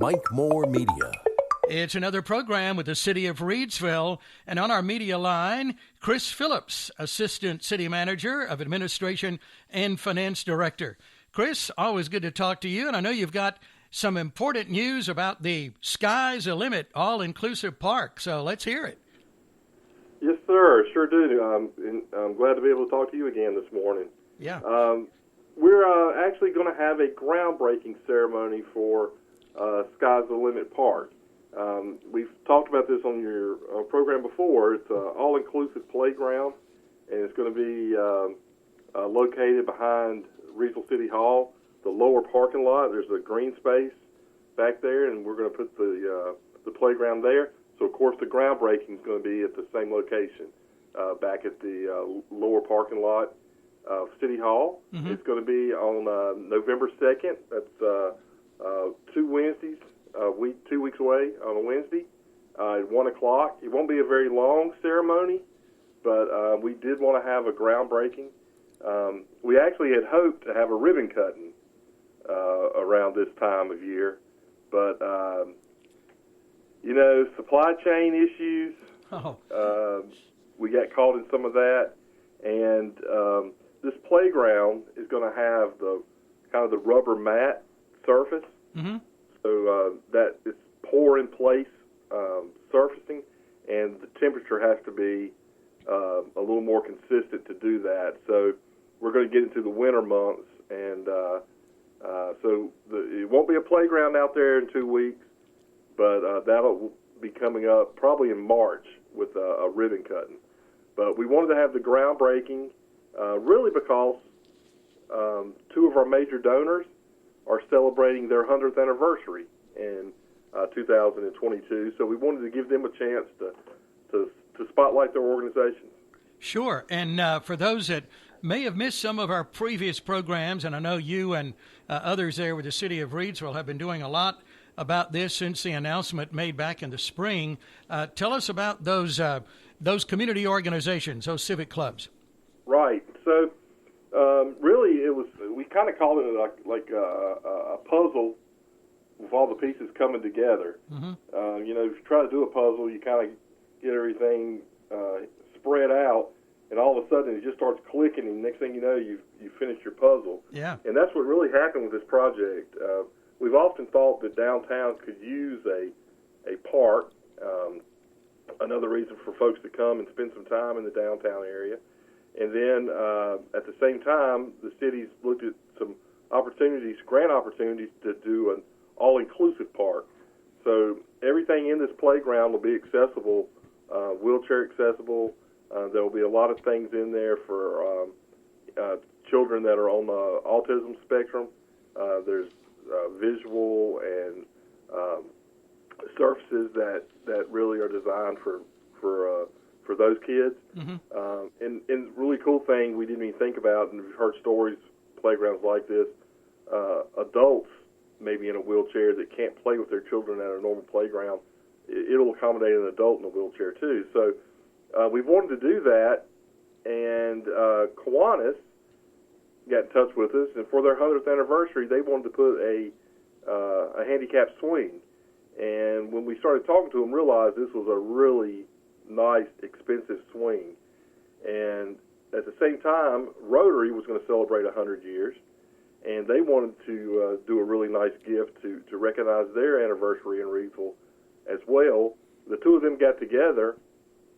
Mike Moore Media. It's another program with the City of Reidsville, and on our media line, Chris Phillips, Assistant City Manager of Administration and Finance Director. Chris, always good to talk to you, and I know you've got some important news about the Sky's the Limit all-inclusive park, so let's hear it. Yes, sir. Sure do. I'm glad to be able to talk to you again this morning. Yeah. We're actually going to have a groundbreaking ceremony for Sky's the Limit Park. We've talked about this on your program before. It's an all-inclusive playground, and it's going to be located behind Reidsville City Hall, the lower parking lot. There's a green space back there, and we're going to put the playground there. So, of course, the groundbreaking is going to be at the same location, back at the lower parking lot of City Hall. Mm-hmm. It's going to be on November 2nd. That's 2 Wednesdays. 2 weeks away on a Wednesday at 1 o'clock. It won't be a very long ceremony, but we did want to have a groundbreaking. We actually had hoped to have a ribbon cutting around this time of year, but supply chain issues. We got caught in some of that, and this playground is going to have the kind of the rubber mat surface. Mm-hmm. So that it's pour-in-place surfacing, and the temperature has to be a little more consistent to do that. So we're going to get into the winter months, and it won't be a playground out there in 2 weeks, but that'll be coming up probably in March with a ribbon cutting. But we wanted to have the groundbreaking really because two of our major donors are celebrating their 100th anniversary in 2022. So we wanted to give them a chance to spotlight their organizations. Sure. And for those that may have missed some of our previous programs, and I know you and others there with the City of Reidsville have been doing a lot about this since the announcement made back in the spring. Tell us about those community organizations, those civic clubs. Right. So really, we kind of called it like a puzzle with all the pieces coming together. Mm-hmm. If you try to do a puzzle, you kind of get everything spread out, and all of a sudden it just starts clicking, and next thing you know, you finished your puzzle. Yeah. And that's what really happened with this project. We've often thought that downtown could use a park, another reason for folks to come and spend some time in the downtown area. And then at the same time, the city's looked at some grant opportunities to do an all-inclusive park. So everything in this playground will be accessible, wheelchair accessible. There will be a lot of things in there for children that are on the autism spectrum. There's visual and surfaces that really are designed for those kids. Mm-hmm. And really cool thing we didn't even think about, and we've heard stories, playgrounds like this, adults maybe in a wheelchair that can't play with their children at a normal playground, it'll accommodate an adult in a wheelchair too. So we wanted to do that, and Kiwanis got in touch with us, and for their 100th anniversary, they wanted to put a handicap swing. And when we started talking to them, realized this was a really nice, expensive swing. And at the same time, Rotary was going to celebrate 100 years, and they wanted to do a really nice gift to recognize their anniversary in Reidsville as well. The two of them got together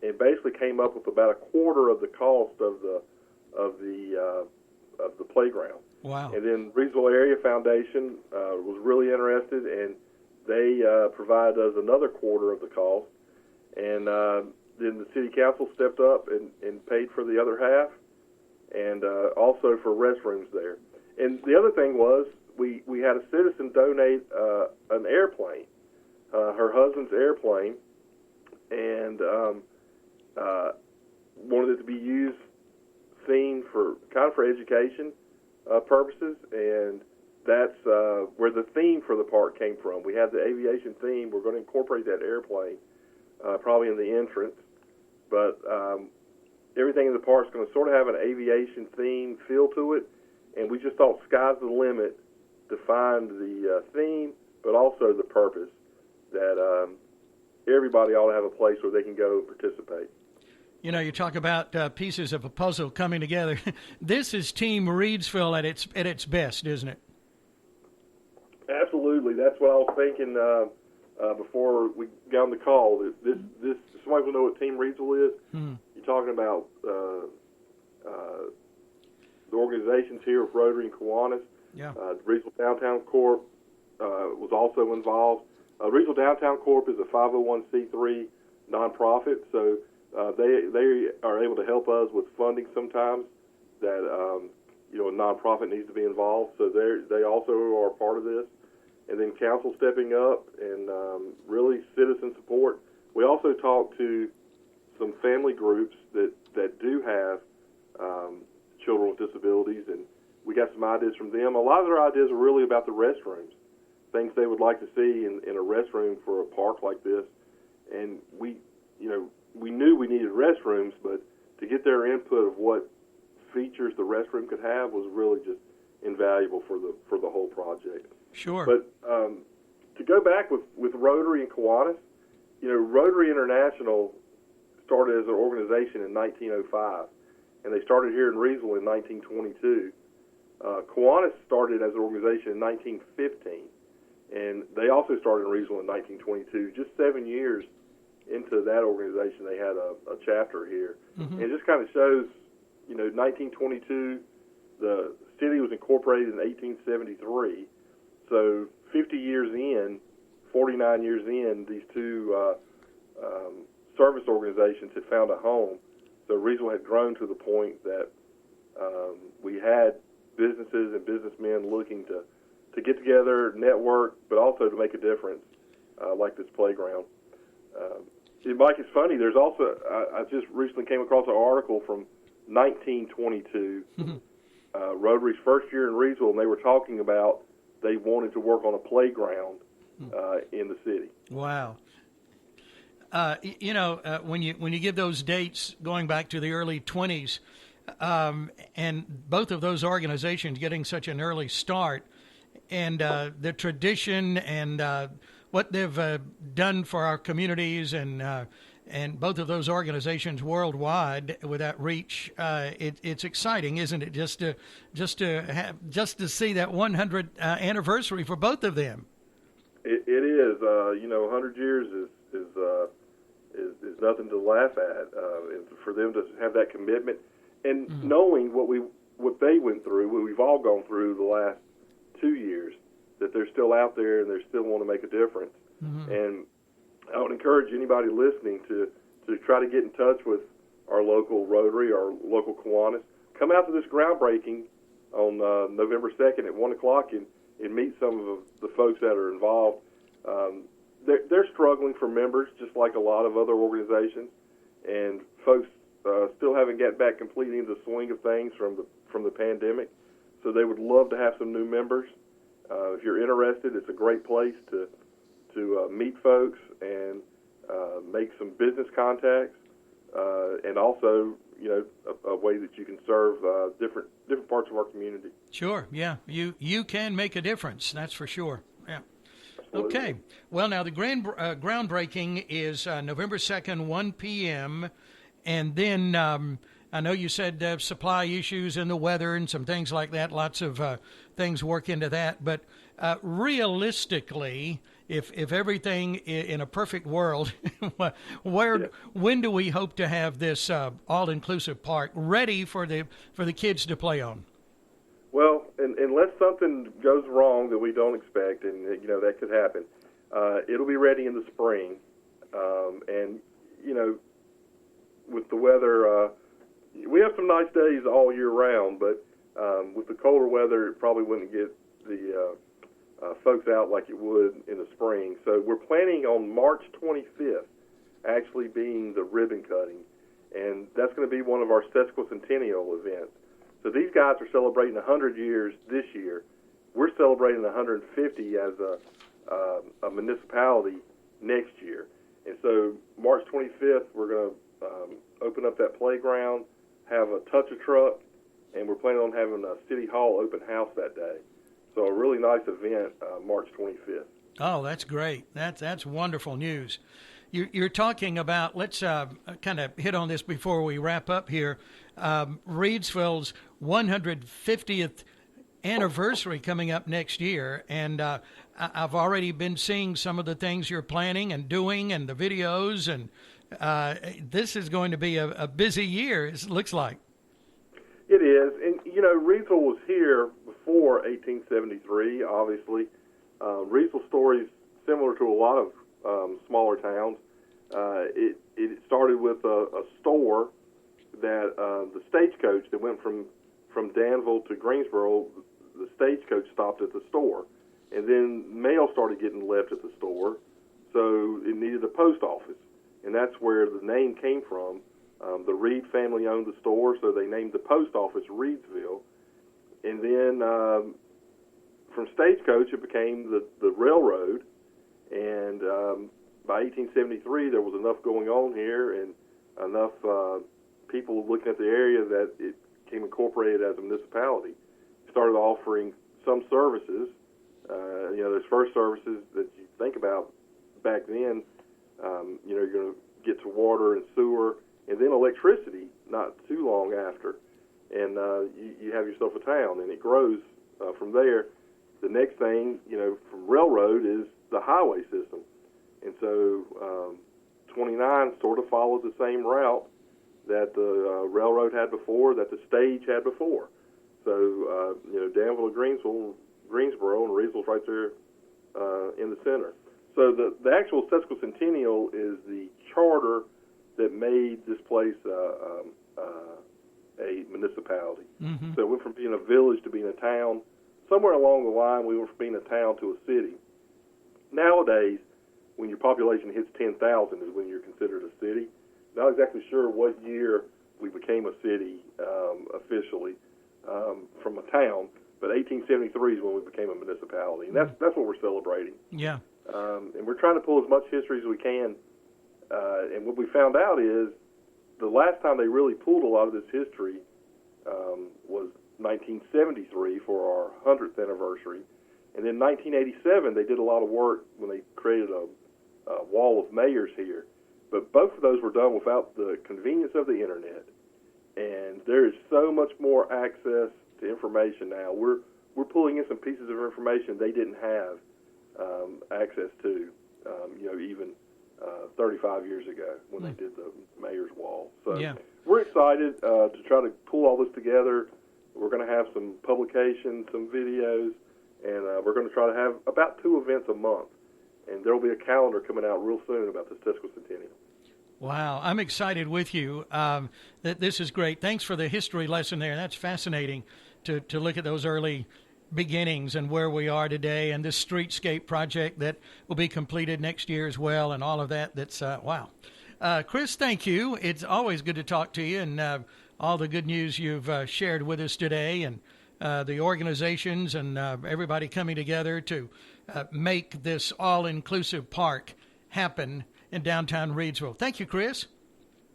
and basically came up with about a quarter of the cost of the playground. Wow! And then Reidsville Area Foundation was really interested, and they provided us another quarter of the cost. And then the city council stepped up and paid for the other half, and also for restrooms there. And the other thing was we had a citizen donate an airplane, her husband's airplane, and wanted it to be used themed for education purposes, and that's where the theme for the park came from. We have the aviation theme. We're going to incorporate that airplane probably in the entrance, but everything in the park is going to sort of have an aviation theme feel to it, and we just thought sky's the limit defined the theme, but also also the purpose that everybody ought to have a place where they can go and participate. You know, you talk about pieces of a puzzle coming together. This is Team Reidsville at its best, isn't it? Absolutely. That's what I was thinking before we got on the call. This somebody will know what Team Reidsville is. You're talking about the organizations here with Rotary and Kiwanis. Yeah. Reidsville Downtown Corp was also involved. Reidsville Downtown Corp is a 501c3 nonprofit, so they are able to help us with funding sometimes that a nonprofit needs to be involved. So they also are part of this. And then council stepping up and really citizen support. We also talk to some family groups that do have children with disabilities, and we got some ideas from them. A lot of their ideas are really about the restrooms, things they would like to see in a restroom for a park like this. And we knew we needed restrooms, but to get their input of what features the restroom could have was really just invaluable for the whole project. Sure. But to go back with Rotary and Kiwanis, Rotary International started as an organization in 1905, and they started here in Reidsville in 1922. Kiwanis started as an organization in 1915, and they also started in Reidsville in 1922. Just 7 years into that organization, they had a chapter here. And it just kind of shows, 1922, the city was incorporated in 1873. So 50 years in, 49 years in, these two service organizations had found a home. So Reidsville had grown to the point that we had businesses and businessmen looking to get together, network, but also to make a difference, like this playground. Mike, it's funny. There's also I just recently came across an article from 1922, Rotary's first year in Reidsville, and they were talking about they wanted to work on a playground in the city. Wow. When you give those dates going back to the early 20s, and both of those organizations getting such an early start, and the tradition and what they've done for our communities, and both of those organizations worldwide with that reach, it's exciting, isn't it? Just to see that 100th anniversary for both of them. It is. 100 years is nothing to laugh at. And for them to have that commitment and knowing what they went through, what we've all gone through the last 2 years, that they're still out there and they still want to make a difference. And I would encourage anybody listening to try to get in touch with our local Rotary, our local Kiwanis. Come out to this groundbreaking on November 2nd at 1 o'clock and meet some of the folks that are involved. They're struggling for members, just like a lot of other organizations, and folks still haven't got back completely into the swing of things from the pandemic. So they would love to have some new members. If you're interested, it's a great place to meet folks and make some business contacts, and also, a way that you can serve different parts of our community. Sure, yeah, you can make a difference. That's for sure. Yeah. Absolutely. Okay. Well, now the groundbreaking is November 2nd, 1 p.m., and then I know you said supply issues and the weather and some things like that. Lots of things work into that, but realistically, if everything in a perfect world, when do we hope to have this all-inclusive park ready for the kids to play on? Well, unless something goes wrong that we don't expect, and that could happen, it'll be ready in the spring. And with the weather, we have some nice days all year round, but with the colder weather, it probably wouldn't get the folks out like it would in the spring. So we're planning on March 25th actually being the ribbon cutting, and that's going to be one of our sesquicentennial events. So these guys are celebrating 100 years this year. We're celebrating 150 as a municipality next year. And so March 25th, we're going to open up that playground, have a touch-a-truck, and we're planning on having a City Hall open house that day. So a really nice event, March 25th. Oh, that's great. That's wonderful news. You're talking about, let's kind of hit on this before we wrap up here, Reidsville's 150th anniversary coming up next year. And I've already been seeing some of the things you're planning and doing and the videos. And this is going to be a busy year, it looks like. It is. And, Reidsville was here before 1873, obviously. Reidsville stories similar to a lot of smaller towns. It started with a store that the stagecoach that went from Danville to Greensboro, the stagecoach stopped at the store. And then mail started getting left at the store, so it needed a post office. And that's where the name came from. The Reed family owned the store, so they named the post office Reidsville. And then from stagecoach, it became the railroad. And by 1873, there was enough going on here and enough people looking at the area that it became incorporated as a municipality. Started offering some services. Those first services that you think about back then, you're going to get to water and sewer, and then electricity not too long after. And you have yourself a town, and it grows from there. The next thing, from railroad is the highway system. And so 29 sort of followed the same route that the railroad had before, that the stage had before. So, Danville to Greensboro, and Reidsville's right there in the center. So the actual sesquicentennial is the charter that made this place a municipality. Mm-hmm. So it went from being a village to being a town. Somewhere along the line, we went from being a town to a city. Nowadays, when your population hits 10,000 is when you're considered a city. Not exactly sure what year we became a city officially from a town, but 1873 is when we became a municipality, and that's what we're celebrating. Yeah. And we're trying to pull as much history as we can. And what we found out is the last time they really pulled a lot of this history was 1973 for our 100th anniversary. And then 1987, they did a lot of work when they created a wall of mayors here. But both of those were done without the convenience of the internet. And there is so much more access to information now. We're pulling in some pieces of information they didn't have access to, even 35 years ago when they did the mayor's wall. So we're excited to try to pull all this together. We're going to have some publications, some videos, and we're going to try to have about 2 events a month. And there will be a calendar coming out real soon about this sesquicentennial. Wow, I'm excited with you. This is great. Thanks for the history lesson there. That's fascinating to look at those early beginnings and where we are today, and this streetscape project that will be completed next year as well, and all of that. That's wow. Chris, thank you. It's always good to talk to you, and all the good news you've shared with us today, and the organizations and everybody coming together to make this all-inclusive park happen in downtown Reidsville. Thank you, Chris.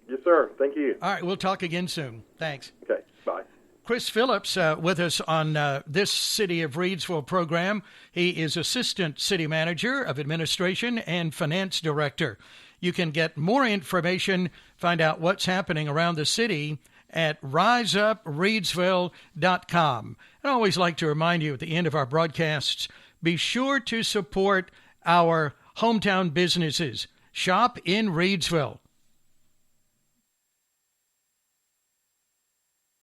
Yes, sir. Thank you. All right, we'll talk again soon. Thanks. Okay, bye. Chris Phillips with us on this City of Reidsville program. He is Assistant City Manager of Administration and Finance Director. You can get more information, find out what's happening around the city at riseupresville.com. I always like to remind you at the end of our broadcasts, be sure to support our hometown businesses. Shop in Reidsville.